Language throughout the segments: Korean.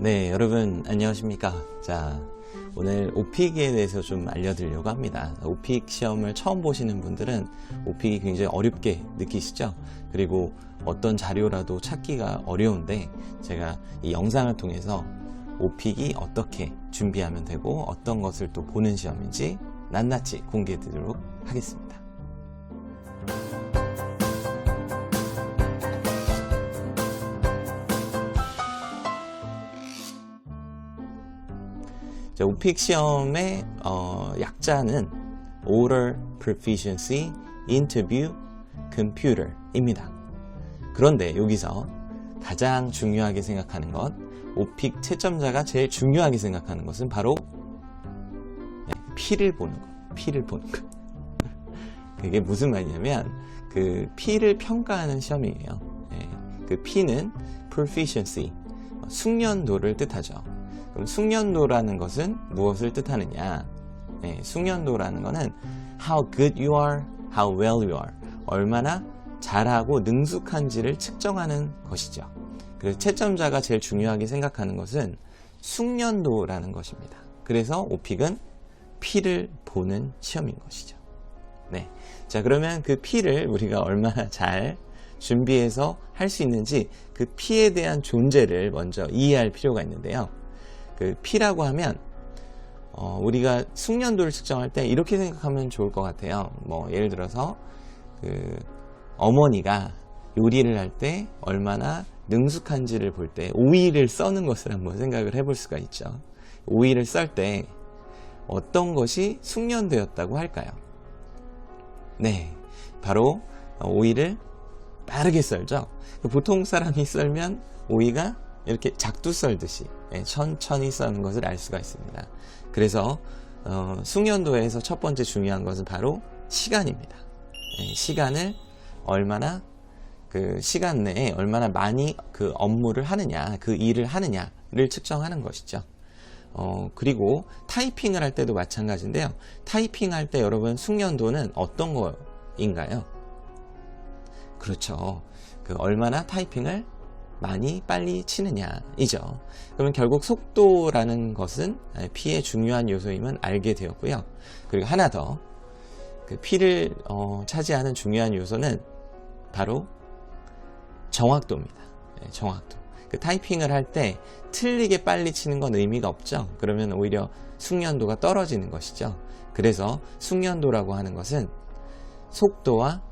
네, 여러분 안녕하십니까. 자, 오늘 오픽에 대해서 좀 알려드리려고 합니다. 오픽 시험을 처음 보시는 분들은 오픽이 굉장히 어렵게 느끼시죠? 그리고 어떤 자료라도 찾기가 어려운데 제가 이 영상을 통해서 오픽이 어떻게 준비하면 되고 어떤 것을 또 보는 시험인지 낱낱이 공개해 드리도록 하겠습니다. 자, 오픽 시험의 약자는 Oral Proficiency Interview Computer입니다. 그런데 여기서 가장 중요하게 생각하는 것, 오픽 채점자가 제일 중요하게 생각하는 것은 바로 피를 보는 것. 피를 보는 것. 그게 무슨 말이냐면 그 피를 평가하는 시험이에요. 그 피는 Proficiency, 숙련도를 뜻하죠. 그럼 숙련도라는 것은 무엇을 뜻하느냐? 숙련도라는 것은 how good you are, how well you are. 얼마나 잘하고 능숙한지를 측정하는 것이죠. 그래서 채점자가 제일 중요하게 생각하는 것은 숙련도라는 것입니다. 그래서 오픽은 피를 보는 시험인 것이죠. 네. 자, 그러면 그 피를 우리가 얼마나 잘 준비해서 할 수 있는지 그 피에 대한 존재를 먼저 이해할 필요가 있는데요. 그 피라고 하면 우리가 숙련도를 측정할 때 이렇게 생각하면 좋을 것 같아요. 뭐 예를 들어서 그 어머니가 요리를 할 때 얼마나 능숙한지를 볼 때 오이를 써는 것을 한번 생각을 해볼 수가 있죠. 오이를 썰 때 어떤 것이 숙련되었다고 할까요? 네, 바로 오이를 빠르게 썰죠. 보통 사람이 썰면 오이가 이렇게 작두 썰듯이 천천히 써는 것을 알 수가 있습니다. 그래서 숙련도에서 첫 번째 중요한 것은 바로 시간입니다. 시간을 얼마나 그 시간 내에 얼마나 많이 그 업무를 하느냐, 그 일을 하느냐를 측정하는 것이죠. 그리고 타이핑을 할 때도 마찬가지인데요. 타이핑 할 때 여러분 숙련도는 어떤 거인가요? 그렇죠. 그 얼마나 타이핑을 많이 빨리 치느냐이죠. 그러면 결국 속도라는 것은 피의 중요한 요소임은 알게 되었고요. 그리고 하나 더, 그 피를 차지하는 중요한 요소는 바로 정확도입니다. 정확도. 그 타이핑을 할 때 틀리게 빨리 치는 건 의미가 없죠. 그러면 오히려 숙련도가 떨어지는 것이죠. 그래서 숙련도라고 하는 것은 속도와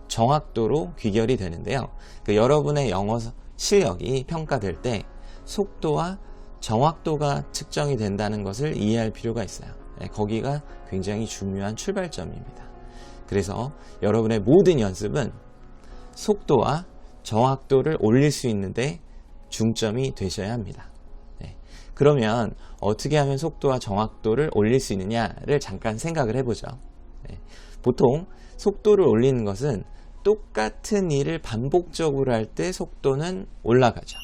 정확도로 귀결이 되는데요. 그 여러분의 영어 실력이 평가될 때 속도와 정확도가 측정이 된다는 것을 이해할 필요가 있어요. 거기가 굉장히 중요한 출발점입니다. 그래서 여러분의 모든 연습은 속도와 정확도를 올릴 수 있는데 중점이 되셔야 합니다. 그러면 어떻게 하면 속도와 정확도를 올릴 수 있느냐를 잠깐 생각을 해보죠. 보통 속도를 올리는 것은 똑같은 일을 반복적으로 할 때 속도는 올라가죠.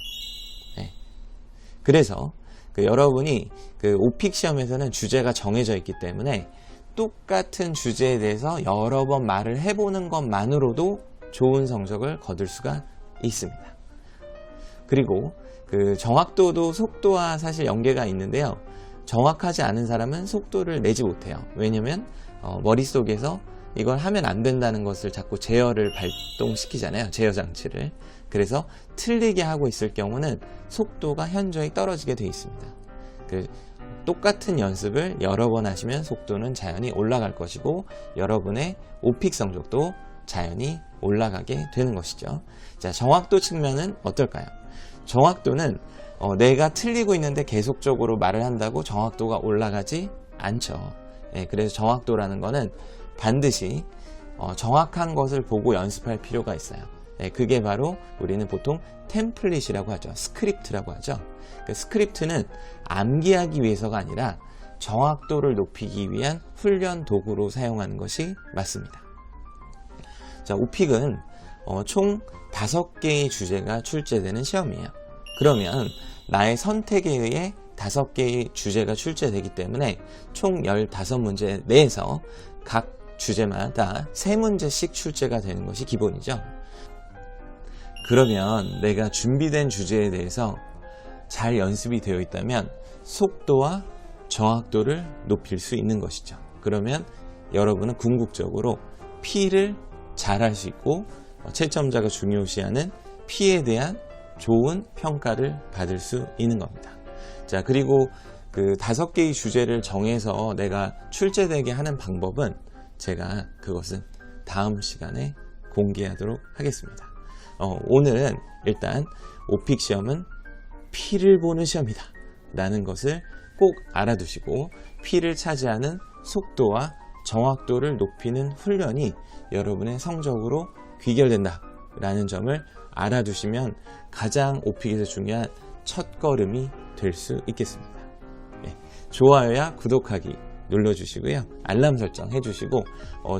그래서 여러분이 그 오픽 시험에서는 주제가 정해져 있기 때문에 똑같은 주제에 대해서 여러 번 말을 해보는 것만으로도 좋은 성적을 거둘 수가 있습니다. 그리고 그 정확도도 속도와 사실 연계가 있는데요. 정확하지 않은 사람은 속도를 내지 못해요. 왜냐면 머릿속에서 이걸 하면 안 된다는 것을 자꾸 제어를 발동시키잖아요. 제어 장치를. 그래서 틀리게 하고 있을 경우는 속도가 현저히 떨어지게 되어 있습니다. 똑같은 연습을 여러 번 하시면 속도는 자연히 올라갈 것이고 여러분의 오픽 성적도 자연히 올라가게 되는 것이죠. 자, 정확도 측면은 어떨까요? 정확도는 내가 틀리고 있는데 계속적으로 말을 한다고 정확도가 올라가지 않죠. 그래서 정확도라는 거는 반드시 정확한 것을 보고 연습할 필요가 있어요. 그게 바로 우리는 보통 템플릿이라고 하죠. 스크립트라고 하죠. 그 스크립트는 암기하기 위해서가 아니라 정확도를 높이기 위한 훈련 도구로 사용하는 것이 맞습니다. 자, 오픽은 총 5개의 주제가 출제되는 시험이에요. 그러면 나의 선택에 의해 5개의 주제가 출제되기 때문에 총 15문제 내에서 각 주제마다 3문제씩 출제가 되는 것이 기본이죠. 그러면 내가 준비된 주제에 대해서 잘 연습이 되어 있다면 속도와 정확도를 높일 수 있는 것이죠. 그러면 여러분은 궁극적으로 P를 잘 할 수 있고 채점자가 중요시하는 P에 대한 좋은 평가를 받을 수 있는 겁니다. 자, 그리고 그 5개의 주제를 정해서 내가 출제되게 하는 방법은 제가 그것은 다음 시간에 공개하도록 하겠습니다. 오늘은 일단 오픽 시험은 P를 보는 시험이다 라는 것을 꼭 알아두시고 P를 차지하는 속도와 정확도를 높이는 훈련이 여러분의 성적으로 귀결된다 라는 점을 알아두시면 가장 오픽에서 중요한 첫걸음이 될 수 있겠습니다. 네, 좋아요와 구독하기 눌러주시고요. 알람 설정 해주시고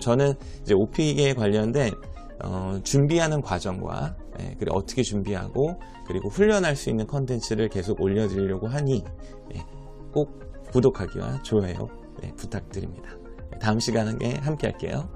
저는 이제 오픽에 관련된 준비하는 과정과 그리고 어떻게 준비하고 그리고 훈련할 수 있는 컨텐츠를 계속 올려드리려고 하니 꼭 구독하기와 좋아요 부탁드립니다. 다음 시간에 함께 할게요.